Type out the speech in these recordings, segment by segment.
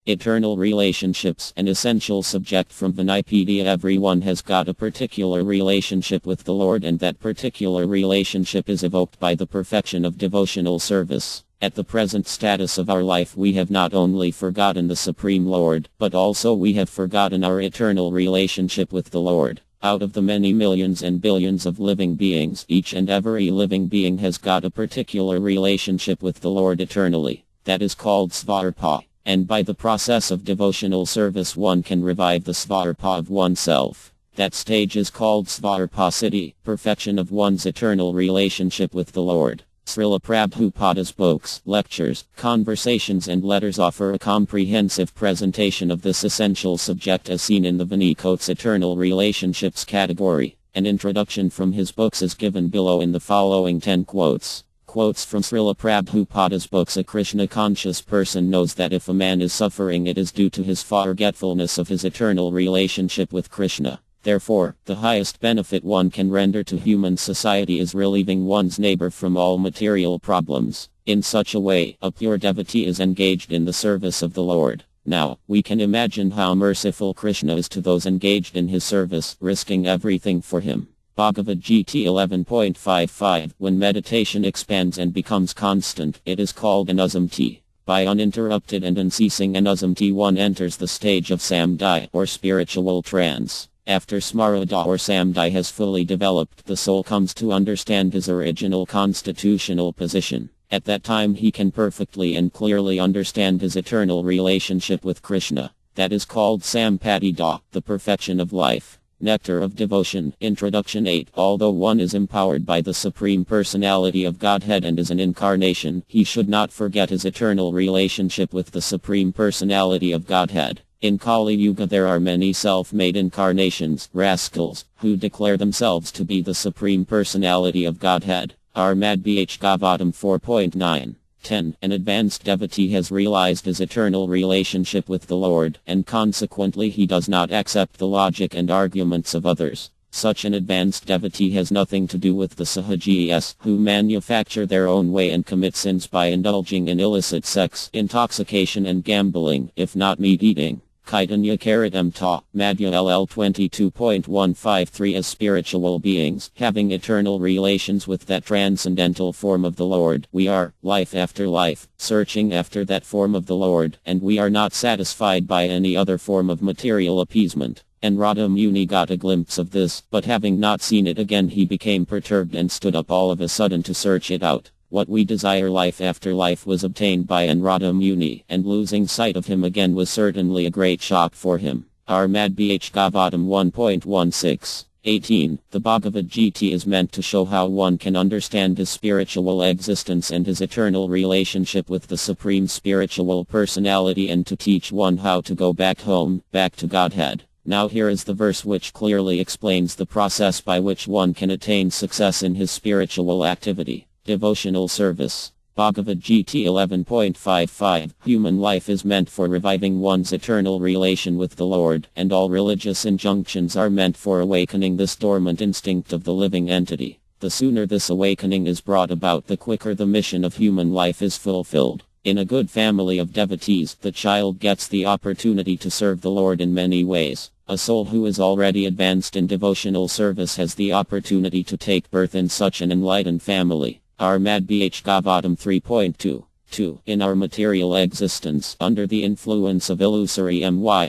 Eternal relationships, an essential subject from the Nipedia. Everyone has got a particular relationship with the Lord, and that particular relationship is evoked by the perfection of devotional service. At the present status of our life, we have not only forgotten the Supreme Lord, but also we have forgotten our eternal relationship with the Lord. Out of the many millions and billions of living beings, each and every living being has got a particular relationship with the Lord eternally. That is called Svarpa. And by the process of devotional service one can revive the Svarpa of oneself. That stage is called Svarpasiddhi, perfection of one's eternal relationship with the Lord. Srila Prabhupada's books, lectures, conversations and letters offer a comprehensive presentation of this essential subject as seen in the Vanicote's Eternal Relationships category. An introduction from his books is given below in the following 10 quotes. Quotes from Srila Prabhupada's books. A Krishna-conscious person knows that if a man is suffering, it is due to his forgetfulness of his eternal relationship with Krishna. Therefore, the highest benefit one can render to human society is relieving one's neighbor from all material problems. In such a way, a pure devotee is engaged in the service of the Lord. Now, we can imagine how merciful Krishna is to those engaged in his service, risking everything for him. Bhagavad Gita 11.55. When meditation expands and becomes constant, it is called anussamti. By uninterrupted and unceasing anussamti one enters the stage of samadhi, or spiritual trance. After smarada or samadhi has fully developed, the soul comes to understand his original constitutional position. At that time he can perfectly and clearly understand his eternal relationship with Krishna. That is called sampadida, the perfection of life. Nectar of Devotion. Introduction 8. Although one is empowered by the Supreme Personality of Godhead and is an incarnation, he should not forget his eternal relationship with the Supreme Personality of Godhead. In Kali Yuga there are many self-made incarnations, rascals, who declare themselves to be the Supreme Personality of Godhead. Armad Bh Gavatam 4.9. 10. An advanced devotee has realized his eternal relationship with the Lord, and consequently he does not accept the logic and arguments of others. Such an advanced devotee has nothing to do with the Sahajis, who manufacture their own way and commit sins by indulging in illicit sex, intoxication and gambling, if not meat-eating. Kaitanya Karitam Ta, Madhya LL 22.153. As spiritual beings, having eternal relations with that transcendental form of the Lord, we are, life after life, searching after that form of the Lord, and we are not satisfied by any other form of material appeasement. And Radha Muni got a glimpse of this, but having not seen it again he became perturbed and stood up all of a sudden to search it out. What we desire life after life was obtained by Narada Muni, and losing sight of him again was certainly a great shock for him. Armad Bh Gavatam 1.16. 18. The Bhagavad Gita is meant to show how one can understand his spiritual existence and his eternal relationship with the Supreme Spiritual Personality, and to teach one how to go back home, back to Godhead. Now here is the verse which clearly explains the process by which one can attain success in his spiritual activity. Devotional service. Bhagavad Gita 11.55. Human life is meant for reviving one's eternal relation with the Lord, and all religious injunctions are meant for awakening this dormant instinct of the living entity. The sooner this awakening is brought about, the quicker the mission of human life is fulfilled. In a good family of devotees, the child gets the opportunity to serve the Lord in many ways. A soul who is already advanced in devotional service has the opportunity to take birth in such an enlightened family. Armad Bh Gavatam 3.2. 2. In our material existence, under the influence of illusory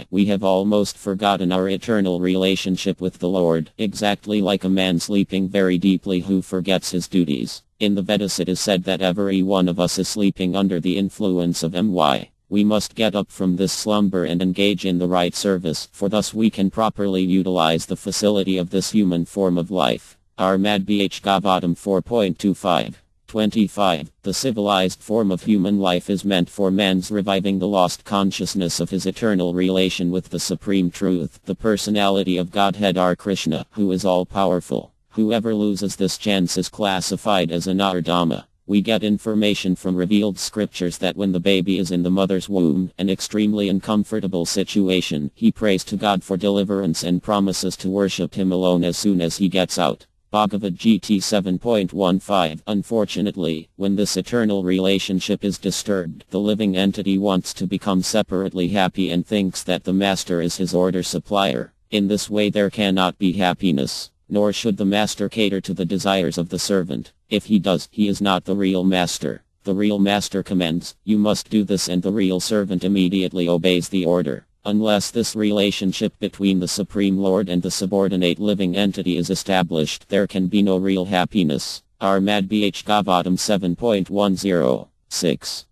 we have almost forgotten our eternal relationship with the Lord, exactly like a man sleeping very deeply who forgets his duties. In the Vedas it is said that every one of us is sleeping under the influence of We must get up from this slumber and engage in the right service, for thus we can properly utilize the facility of this human form of life. Armad Bh Gavatam 4.25. 25. The civilized form of human life is meant for man's reviving the lost consciousness of his eternal relation with the Supreme Truth, the personality of Godhead R. Krishna, who is all-powerful. Whoever loses this chance is classified as an Ardama. We get information from revealed scriptures that when the baby is in the mother's womb, an extremely uncomfortable situation, he prays to God for deliverance and promises to worship him alone as soon as he gets out. Bhagavad Gita 7.15. Unfortunately, when this eternal relationship is disturbed, the living entity wants to become separately happy and thinks that the master is his order supplier. In this way there cannot be happiness, nor should the master cater to the desires of the servant. If he does, he is not the real master. The real master commands, "You must do this," and the real servant immediately obeys the order. Unless this relationship between the Supreme Lord and the subordinate living entity is established, there can be no real happiness. Armad Bh Gavatam 7.10. 6.